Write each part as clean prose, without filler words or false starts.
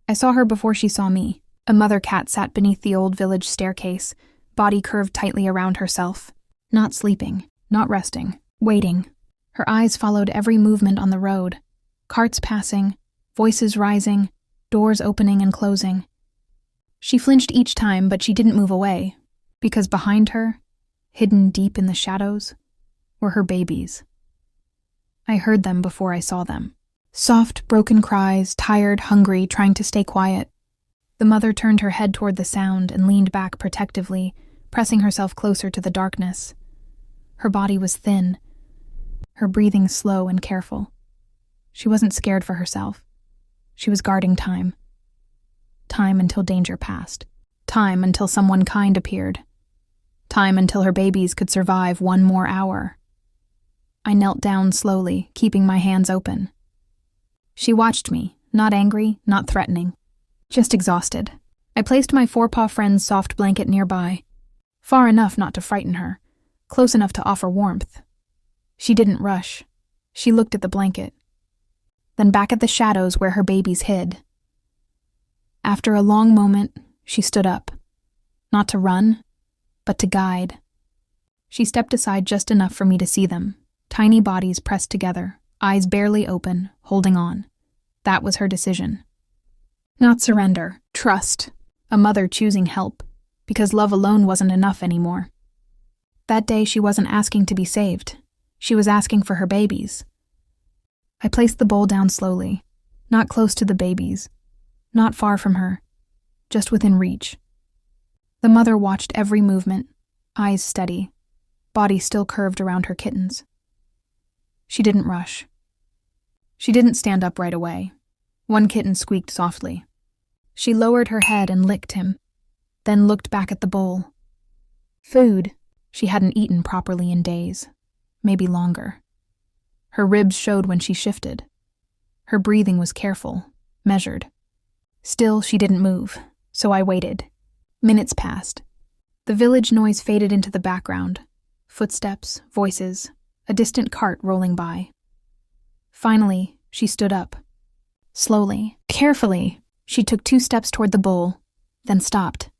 I saw her before she saw me. A mother cat sat beneath the old village staircase, body curved tightly around herself. Not sleeping, not resting, waiting. Her eyes followed every movement on the road. Carts passing, voices rising, doors opening and closing. She flinched each time, but she didn't move away, because behind her, hidden deep in the shadows, were her babies. I heard them before I saw them. Soft, broken cries, tired, hungry, trying to stay quiet. The mother turned her head toward the sound and leaned back protectively, pressing herself closer to the darkness. Her body was thin, her breathing slow and careful. She wasn't scared for herself. She was guarding time. Time until danger passed. Time until someone kind appeared. Time until her babies could survive one more hour. I knelt down slowly, keeping my hands open. She watched me, not angry, not threatening, just exhausted. I placed my FourPawFriends soft blanket nearby, far enough not to frighten her, close enough to offer warmth. She didn't rush. She looked at the blanket, then back at the shadows where her babies hid. After a long moment, she stood up, not to run, but to guide. She stepped aside just enough for me to see them, tiny bodies pressed together, eyes barely open, holding on. That was her decision. Not surrender, trust, a mother choosing help, because love alone wasn't enough anymore. That day she wasn't asking to be saved. She was asking for her babies. I placed the bowl down slowly, not close to the babies, not far from her, just within reach. The mother watched every movement, eyes steady, body still curved around her kittens. She didn't rush. She didn't stand up right away. One kitten squeaked softly. She lowered her head and licked him, then looked back at the bowl. Food. She hadn't eaten properly in days, maybe longer. Her ribs showed when she shifted. Her breathing was careful, measured. Still, she didn't move, so I waited. Minutes passed. The village noise faded into the background. Footsteps, voices, a distant cart rolling by. Finally, she stood up. Slowly, carefully, she took 2 steps toward the bowl, then stopped.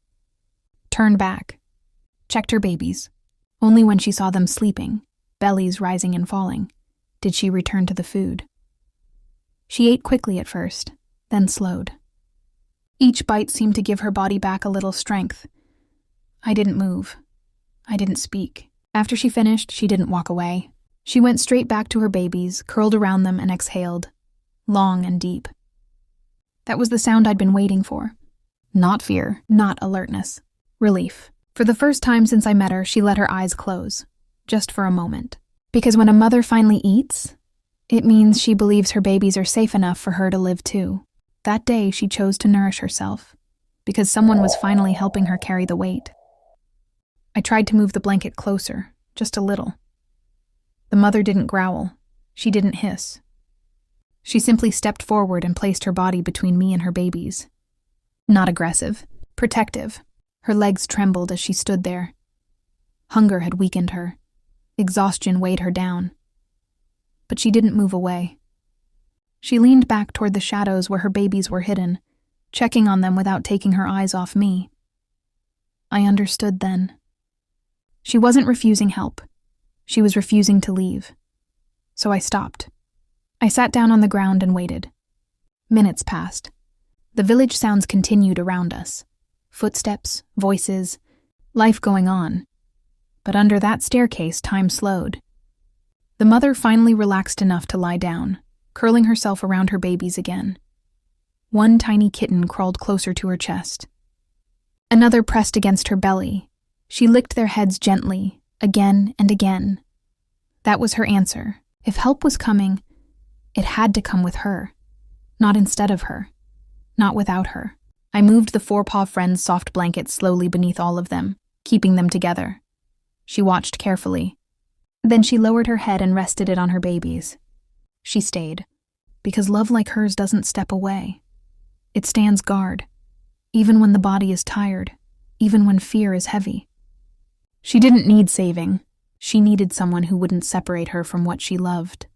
Turned back. Checked her babies. Only when she saw them sleeping, bellies rising and falling, did she return to the food. She ate quickly at first, then slowed. Each bite seemed to give her body back a little strength. I didn't move. I didn't speak. After she finished, she didn't walk away. She went straight back to her babies, curled around them and exhaled, long and deep. That was the sound I'd been waiting for. Not fear, not alertness. Relief. For the first time since I met her, she let her eyes close, just for a moment. Because when a mother finally eats, it means she believes her babies are safe enough for her to live too. That day, she chose to nourish herself, because someone was finally helping her carry the weight. I tried to move the blanket closer, just a little. The mother didn't growl. She didn't hiss. She simply stepped forward and placed her body between me and her babies. Not aggressive, protective. Her legs trembled as she stood there. Hunger had weakened her. Exhaustion weighed her down. But she didn't move away. She leaned back toward the shadows where her babies were hidden, checking on them without taking her eyes off me. I understood then. She wasn't refusing help. She was refusing to leave. So I stopped. I sat down on the ground and waited. Minutes passed. The village sounds continued around us. Footsteps, voices, life going on. But under that staircase, time slowed. The mother finally relaxed enough to lie down, curling herself around her babies again. One tiny kitten crawled closer to her chest. Another pressed against her belly. She licked their heads gently, again and again. That was her answer. If help was coming, it had to come with her, not instead of her, not without her. I moved the FourPawFriends soft blanket slowly beneath all of them, keeping them together. She watched carefully. Then she lowered her head and rested it on her babies. She stayed, because love like hers doesn't step away. It stands guard, even when the body is tired, even when fear is heavy. She didn't need saving. She needed someone who wouldn't separate her from what she loved.